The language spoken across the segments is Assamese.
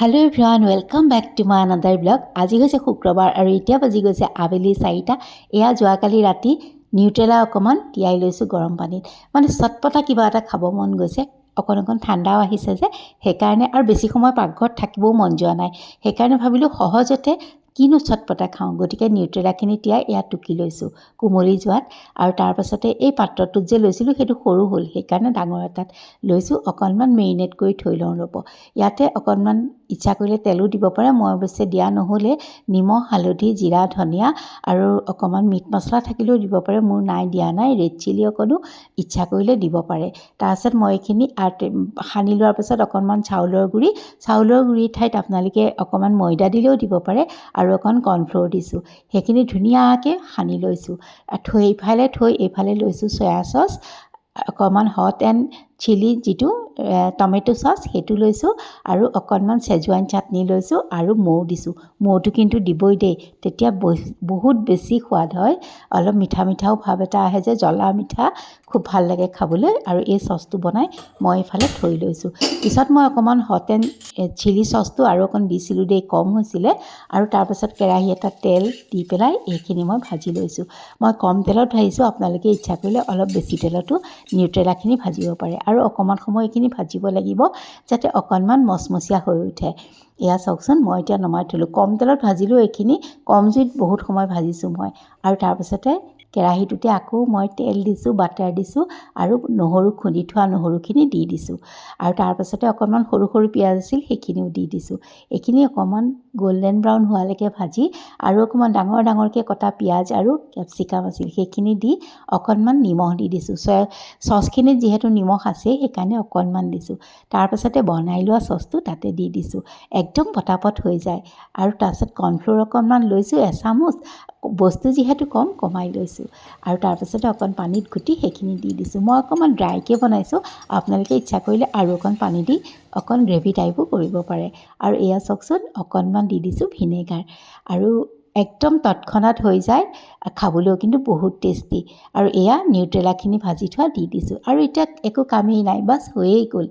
Hello' everyone, welcome back to my another blog. আজি হৈছে শুক্ৰবাৰ আৰু এতিয়া বাজি গৈছে আবেলি 4টা। এয়া যোৱাকালি ৰাতি নিউট্ৰেলা অকণমান তিয়াই লৈছোঁ গৰম পানীত। মানে চটপটা কিবা এটা খাব মন গৈছে, অকণ ঠাণ্ডাও আহিছে যে, সেইকাৰণে আৰু বেছি সময় পাকঘৰত থাকিবও মন যোৱা নাই। সেইকাৰণে ভাবিলোঁ সহজতে কিনো চটপটা খাওঁ, গতিকে নিউট্ৰেলাখিনি তিয়াই ইয়াত টুকি লৈছোঁ কোমলি যোৱাত। আৰু তাৰপাছতে এই পাত্ৰটোত যে লৈছিলোঁ সেইটো সৰু হ'ল, সেইকাৰণে ডাঙৰ এটাত লৈছোঁ। অকণমান মেৰিনেট কৰি থৈ লওঁ ৰ'ব। ইয়াতে অকণমান ইচ্ছা কৰিলে তেলো দিব পাৰে, মই অৱশ্যে দিয়া নহ'লে। নিমখ, হালধি, জিৰা, ধনিয়া আৰু অকণমান মিট মছলা থাকিলেও দিব পাৰে, মোৰ দিয়া নাই। ৰেড চিলি অকণো ইচ্ছা কৰিলে দিব পাৰে। তাৰপাছত মই এইখিনি সানি লোৱাৰ পাছত অকণমান চাউলৰ গুড়িৰ ঠাইত আপোনালোকে অকণমান ময়দা দিলেও দিব পাৰে আৰু অকণ কৰ্ণফ্ল'ৰ দিছোঁ। সেইখিনি ধুনীয়াকৈ সানি লৈছোঁ। এইফালে লৈছোঁ চয়া চচ, অকণমান হট এণ্ড চিলি যিটো টমেটো চচ সেইটো লৈছোঁ আৰু অকণমান চেজৱান চাটনি লৈছোঁ আৰু মৌ দিছোঁ। মৌটো কিন্তু দিবই দেই, তেতিয়া বহুত বেছি সোৱাদ হয়। অলপ মিঠা মিঠাও ভাৱ এটা আহে যে, জ্বলা মিঠা খুব ভাল লাগে খাবলৈ। আৰু এই চচটো বনাই মই এইফালে থৈ লৈছোঁ। পিছত মই অকণমান হট এণ্ড চিলি চচটো আৰু অকণ দিছিলোঁ দেই, কম হৈছিলে। আৰু তাৰপাছত কেৰাহী এটাত তেল দি পেলাই এইখিনি মই ভাজি লৈছোঁ। মই কম তেলত ভাজিছোঁ, আপোনালোকে ইচ্ছা কৰিলে অলপ বেছি তেলতো নিউট্ৰেলাখিনি ভাজিব পাৰে। আৰু অকণমান সময় এইখিনি ভাজিব লাগিব যাতে অকণমান মচমচীয়া হৈ উঠে। এয়া চাওকচোন, মই এতিয়া নমাই থলোঁ। কম তেলত ভাজিলোঁ এইখিনি, কম জুইত বহুত সময় ভাজিছোঁ মই। আৰু তাৰপাছতে কেৰাহীটোতে আকৌ মই তেল দিছোঁ, বাটাৰ দিছোঁ আৰু নহৰু, খুন্দি থোৱা নহৰুখিনি দি দিছোঁ। আৰু তাৰপাছতে অকণমান সৰু সৰু পিঁয়াজ আছিল, সেইখিনিও দি দিছোঁ। এইখিনি অকণমান গল্ডেন ব্ৰাউন হোৱালৈকে ভাজি আৰু অকণমান ডাঙৰকৈ কটা পিঁয়াজ আৰু কেপচিকাম আছিল, সেইখিনি দি অকণমান নিমখ দি দিছোঁ। চচখিনিত যিহেতু নিমখ আছেই, সেইকাৰণে অকণমান দিছোঁ। তাৰপাছতে বনাই লোৱা চচটো তাতে দি দিছোঁ। একদম পটাপট হৈ যায়। আৰু তাৰপাছত কৰ্ণফ্ল'ৰ অকণমান লৈছোঁ এচামুচ, বস্তু যিহেতু কমাই লৈছোঁ। আৰু তাৰপাছতে অকণ পানীত ঘুটি সেইখিনি দি দিছোঁ। মই অকণমান ড্ৰাইকৈ বনাইছোঁ, আপোনালোকে ইচ্ছা কৰিলে আৰু অকণ পানী দি অকণ গ্ৰেভি টাইপো কৰিব পাৰে। আৰু এয়া চাওকচোন, অকণমান দি দিছোঁ ভিনেগাৰ। আৰু একদম তৎক্ষণাত হৈ যায়, খাবলৈও কিন্তু বহুত টেষ্টি। আৰু এয়া নিউট্ৰেলাখিনি ভাজি থোৱা দি দিছোঁ। আৰু এতিয়া একো কামেই নাই, বাছ হৈয়ে গ'ল।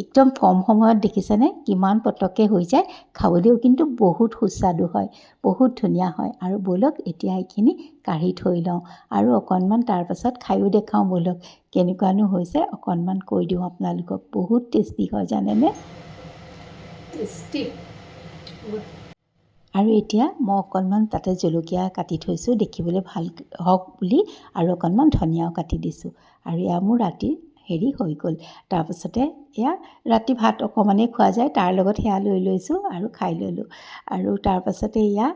একদম কম সময়ত দেখিছেনে কিমান পটককৈ হৈ যায়, খাবলৈও কিন্তু বহুত সুস্বাদু হয়, বহুত ধুনীয়া হয়। আৰু ব'লক এতিয়া এইখিনি কাঢ়ি থৈ লওঁ আৰু অকণমান তাৰপাছত খায়ো দেখাওঁ ব'লক কেনেকুৱানো হৈছে। অকণমান কৈ দিওঁ আপোনালোকক, বহুত টেষ্টি হয় জানেনে, টেষ্টি। আৰু এতিয়া মই অকণমান তাতে জলকীয়া কাটি থৈছোঁ দেখিবলৈ ভাল হওক বুলি, আৰু অকণমান ধনিয়াও কাটি দিছোঁ। আৰু এয়া মোৰ ৰাতিৰ হৈ গ'ল। তাৰপাছতে এয়া ৰাতি ভাত অকণমানেই খোৱা যায়, তাৰ লগত সেয়া লৈ লৈছোঁ আৰু খাই ল'লোঁ। আৰু তাৰপাছতে এয়া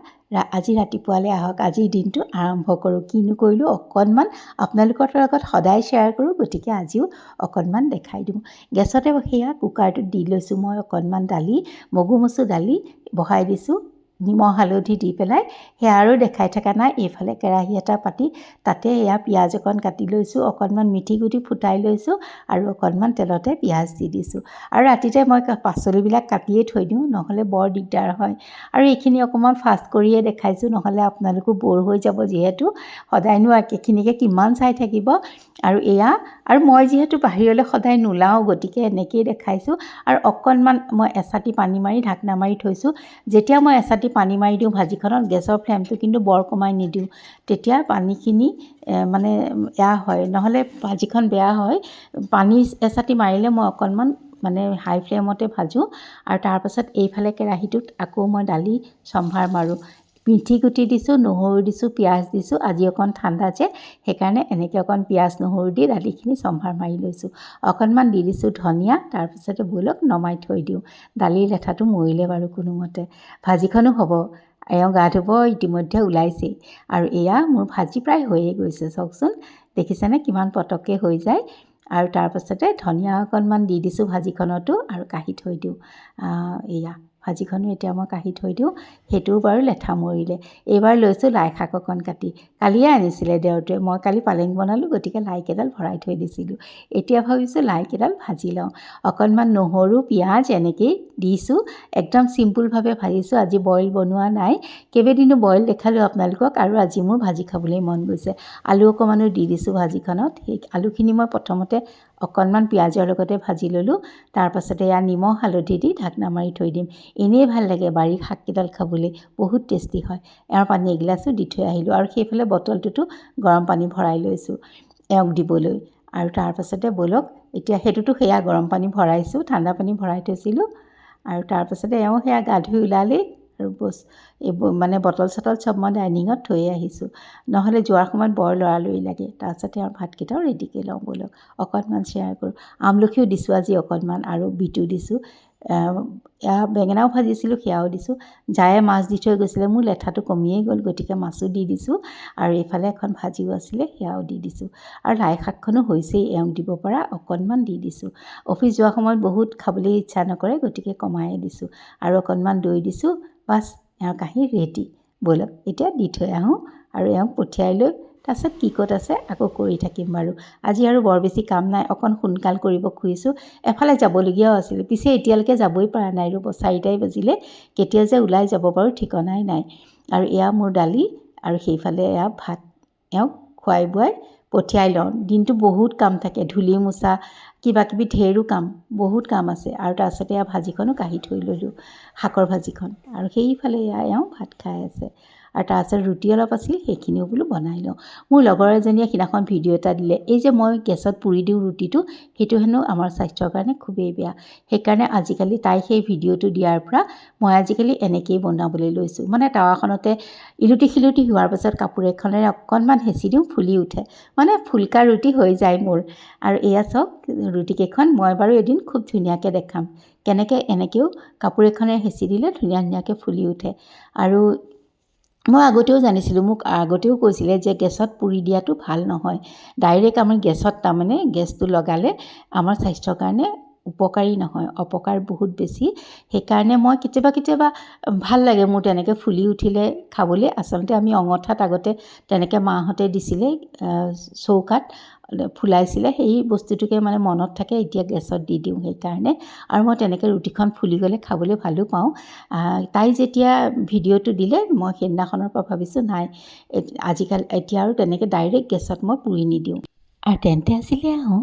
আজি ৰাতিপুৱালৈ আহক, আজিৰ দিনটো আৰম্ভ কৰোঁ। কিনো কৰিলোঁ অকণমান আপোনালোকৰ লগত সদায় শ্বেয়াৰ কৰোঁ, গতিকে আজিও অকণমান দেখাই দিওঁ। গেছতে সেয়া কুকাৰটোত দি লৈছোঁ মই অকণমান দালি, মগু মচুৰ দালি বহাই দিছোঁ, নিমখ হালধি দি পেলাই। সেয়া আৰু দেখাই থকা নাই। এইফালে কেৰাহী এটা পাতি তাতে এয়া পিঁয়াজ অকণ কাটি লৈছোঁ, অকণমান মিঠি গুটি ফুটাই লৈছোঁ আৰু অকণমান তেলতে পিঁয়াজ দি দিছোঁ। আৰু ৰাতিতে মই পাচলিবিলাক কাটিয়ে থৈ দিওঁ, নহ'লে বৰ দিগদাৰ হয়। আৰু এইখিনি অকণমান ফাষ্ট কৰিয়ে দেখাইছোঁ, নহ'লে আপোনালোকো ব'ৰ হৈ যাব, যিহেতু সদায়নো একেখিনিকে কিমান চাই থাকিব। আৰু মই যিহেতু বাহিৰলৈ সদায় নোলাওঁ, গতিকে এনেকৈয়ে দেখাইছোঁ। আৰু অকণমান মই এচাটি পানী মাৰি ঢাকনা মাৰি থৈছোঁ। যেতিয়া মই এচাটি পানী মাৰি দিওঁ ভাজিখনত, গেছৰ ফ্লেমটো কিন্তু বৰ কমাই নিদিওঁ, তেতিয়া পানীখিনি মানে হয়, নহ'লে ভাজিখন বেয়া হয়। পানী এচাটি মাৰিলে মই অকণমান হাই ফ্লেমতে ভাজোঁ। আৰু তাৰপাছত এইফালে কেৰাহীটোত আকৌ মই দালি সম্ভাৰ মাৰোঁ। মিঠি গুটি দিছোঁ, নহৰু দিছোঁ, পিঁয়াজ দিছোঁ। আজি অকণ ঠাণ্ডা যে, সেইকাৰণে এনেকৈ অকণ পিঁয়াজ নহৰু দি দালিখিনি সম্ভাৰ মাৰি লৈছোঁ। অকণমান দি দিছোঁ ধনিয়া। তাৰপিছতে ব'লক নমাই থৈ দিওঁ। দালিৰ লেঠাটো মৰিলে বাৰু কোনোমতে, ভাজিখনো হ'ব। এওঁ গা ধুব ইতিমধ্যে ওলাইছেই। আৰু এয়া মোৰ ভাজি প্ৰায় হৈয়ে গৈছে, চাওকচোন দেখিছেনে কিমান পটককৈ হৈ যায়। আৰু তাৰপাছতে ধনিয়া অকণমান দি দিছোঁ ভাজিখনতো, আৰু কাঢ়ি থৈ দিওঁ। ভাজিখনো এতিয়া মই কাঢ়ি থৈ দিওঁ, সেইটোও বাৰু লেঠা মৰিলে। এইবাৰ লৈছোঁ লাই শাক অকণ কাটি, কালিয়ে আনিছিলে দেওৰটোৱে। মই কালি পালেং বনালোঁ, গতিকে লাইকেইডাল ভৰাই থৈ দিছিলোঁ। এতিয়া ভাবিছোঁ লাইকেইডাল ভাজি লওঁ। অকণমান নহৰু, পিঁয়াজ এনেকৈয়ে দিছোঁ, একদম চিম্পুলভাৱে ভাজিছোঁ। আজি বইল বনোৱা নাই, কেইবাদিনো বইল দেখালোঁ আপোনালোকক, আৰু আজি মোৰ ভাজি খাবলৈ মন গৈছে। আলু অকণমানো দি দিছোঁ ভাজিখনত। সেই আলুখিনি মই প্ৰথমতে অকণমান পিঁয়াজৰ লগতে ভাজি ল'লোঁ। তাৰপাছতে এয়া নিমখ হালধি দি ঢাকনা মাৰি থৈ দিম। এনেই ভাল লাগে বাৰীৰ শাককেইডাল খাবলৈ, বহুত টেষ্টি হয়। এওঁৰ পানী এগিলাচো দি থৈ আহিলোঁ আৰু সেইফালে বটলটোতো গৰম পানী ভৰাই লৈছোঁ এওঁক দিবলৈ। আৰু তাৰপাছতে ব'লক এতিয়া সেইটোতো সেয়া গৰম পানী ভৰাইছোঁ, ঠাণ্ডা পানী ভৰাই থৈছিলোঁ। আৰু তাৰপাছতে এওঁ সেয়া গা ধুই ওলালেই আৰু এইবোৰ মানে বটল চটল চব মই ডাইনিঙত থৈয়ে আহিছোঁ, নহ'লে যোৱাৰ সময়ত বৰ লৰালৰি লাগে। তাৰপাছতে আৰু ভাতকেইটাও ৰেডিকৈ লওঁ ব'লক, অকণমান শ্বেয়াৰ কৰোঁ। আমলখিও দিছোঁ আজি অকণমান আৰু বিটো দিছোঁ। এয়া বেঙেনাও ভাজিছিলোঁ, সেয়াও দিছোঁ। জায়ে মাছ দি থৈ গৈছিলে, মোৰ লেঠাটো কমিয়েই গ'ল, গতিকে মাছো দি দিছোঁ। আৰু এইফালে এখন ভাজিও আছিলে, সেয়াও দি দিছোঁ। আৰু লাই শাকখনো হৈছেই, এওঁক দিব পৰা অকণমান দি দিছোঁ। অফিচ যোৱাৰ সময়ত বহুত খাবলৈ ইচ্ছা নকৰে, গতিকে কমায়ে দিছোঁ। আৰু অকণমান দৈ দিছোঁ। বাছ এওঁৰ কাঁহী ৰেডি। ব'লক এতিয়া দি থৈ আহোঁ আৰু এওঁক পঠিয়াই লৈ তাৰপিছত কি ক'ত আছে আকৌ কৰি থাকিম বাৰু। আজি আৰু বৰ বেছি কাম নাই, অকণ সোনকাল কৰিব খুজিছোঁ। এফালে যাবলগীয়াও আছিল, পিছে এতিয়ালৈকে যাবই পৰা নাই ৰ'ব, 4টাই বাজিলে। কেতিয়া যে ওলাই যাব বাৰু ঠিকনাই নাই। আৰু এয়া মোৰ দালি আৰু সেইফালে এয়া ভাত। এওঁক খুৱাই বুৱাই পঠিয়াই লওঁ। দিনটো বহুত কাম থাকে, ধূলি মোচা কিবাকিবি ঢেৰো কাম, বহুত কাম আছে। আৰু তাৰপিছতে এয়া ভাজিখনো কাঢ়ি থৈ ল'লোঁ, শাকৰ ভাজিখন। আৰু সেইফালে এওঁ ভাত খাই আছে। আৰু তাৰপিছত ৰুটি অলপ আছিল, সেইখিনিও বোলো বনাই লওঁ। মোৰ লগৰ এজনীয়ে সিদিনাখন ভিডিঅ' এটা দিলে, এই যে মই গেছত পুৰি দিওঁ ৰুটিটো, সেইটো হেনো আমাৰ স্বাস্থ্যৰ কাৰণে খুবেই বেয়া। সেইকাৰণে আজিকালি তাই সেই ভিডিঅ'টো দিয়াৰ পৰা মই আজিকালি এনেকৈয়ে বনাবলৈ লৈছোঁ। মানে টাৱাখনতে ইলুটি শিলুটি হোৱাৰ পাছত কাপোৰ এখনেৰে অকণমান হেঁচি দিওঁ, ফুলি উঠে। মানে ফুলকা ৰুটি হৈ যায় মোৰ। আৰু এয়া চাওক ৰুটিকেইখন মই বাৰু এদিন খুব ধুনীয়াকৈ দেখাম, কেনেকৈ এনেকৈও কাপোৰ এখনেৰে হেঁচি দিলে ধুনীয়া ধুনীয়াকৈ ফুলি উঠে। আৰু মই আগতেও জানিছিলোঁ, মোক আগতেও কৈছিলে যে গেছত পুৰি দিয়াটো ভাল নহয়। ডাইৰেক্ট আমি গেছত তাৰমানে গেছটো লগালে আমাৰ স্বাস্থ্যৰ কাৰণে উপকাৰী নহয়, অপকাৰ বহুত বেছি। সেইকাৰণে মই কেতিয়াবা ভাল লাগে মোৰ তেনেকৈ ফুলি উঠিলে খাবলৈ। আচলতে আমি অঙঠাত আগতে তেনেকৈ মাহঁতে দিছিলে, চৌকাত ফুলাইছিলে, সেই বস্তুটোকে মানে মনত থাকে, এতিয়া গেছত দি দিওঁ সেইকাৰণে। আৰু মই তেনেকৈ ৰুটিখন ফুলি গ'লে খাবলৈ ভালো পাওঁ। তাই যেতিয়া ভিডিঅ'টো দিলে মই সেইদিনাখনৰ পৰা ভাবিছোঁ নাই, আজিকালি এতিয়া আৰু তেনেকৈ ডাইৰেক্ট গেছত মই পুৰি নিদিওঁ। আৰু তেন্তে আছিলে আহোঁ